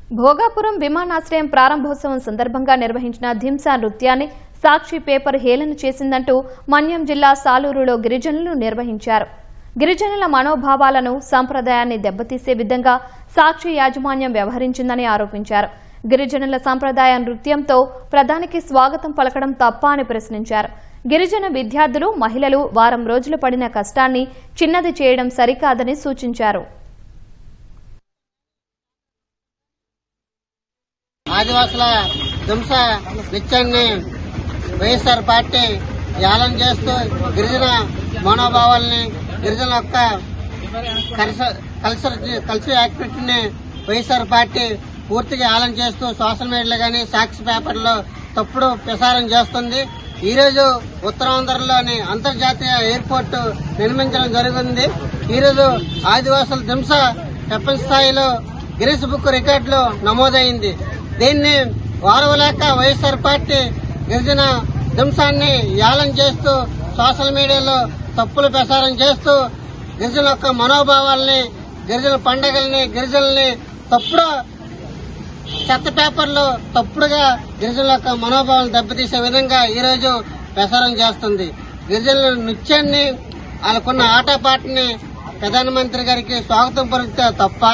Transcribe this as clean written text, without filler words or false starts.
భోగాపురం విమానాశ్రయం ప్రారంభోత్సవం సందర్భంగా నిర్వహించిన ధింసా నృత్యాన్ని సాక్షి పేపర్ హేళన చేసిందంటూ మన్యం జిల్లా సాలూరులో గిరిజనులు నిర్వహించారు. గిరిజనుల మనోభావాలను సంప్రదాయాన్ని దెబ్బతీసే విధంగా సాక్షి యాజమాన్యం వ్యవహరించిందని ఆరోపించారు. గిరిజనుల సంప్రదాయ నృత్యంతో ప్రధానికి స్వాగతం పలకడం తప్ప అని ప్రశ్నించారు. గిరిజన విద్యార్థులు, మహిళలు వారం రోజులు పడిన కష్టాన్ని చిన్నది చేయడం సరికాదని సూచించారు. ఆదివాసుల హింస నిత్యాన్ని వైఎస్ఆర్ పార్టీ యాలన చేస్తూ గిరిజన మనోభావాల్ని, గిరిజన యొక్క కల్చర్ యాక్టివిటీని వైఎస్ఆర్ పార్టీ పూర్తిగా యాలన చేస్తూ సోషల్ మీడియాలో కానీ సాక్షి పేపర్లో తప్పుడు ప్రసారం చేస్తుంది. ఈ రోజు ఉత్తరాంధ్రలోని అంతర్జాతీయ ఎయిర్పోర్టు నిర్మించడం జరిగింది. ఈ రోజు ఆదివాసుల హింస ప్రపంచ స్థాయిలో గిన్నిస్ బుక్ రికార్డులో నమోదైంది. దీన్ని వారవలేక వైఎస్ఆర్ పార్టీ గిరిజన హింసాన్ని యాలన చేస్తూ సోషల్ మీడియాలో తప్పులు ప్రసారం చేస్తూ గిరిజనుల యొక్క మనోభావాల్ని, గిరిజన పండుగల్ని, గిరిజనుల్ని తప్పుడు చెత్త పేపర్లో తప్పుడుగా గిరిజనుల యొక్క మనోభావాలను దెబ్బతీసే విధంగా ఈ రోజు ప్రసారం చేస్తుంది. గిరిజనుల నృత్యాన్ని, వాళ్ళకున్న ఆటపాటని ప్రధానమంత్రి గారికి స్వాగతం పలికితే తప్ప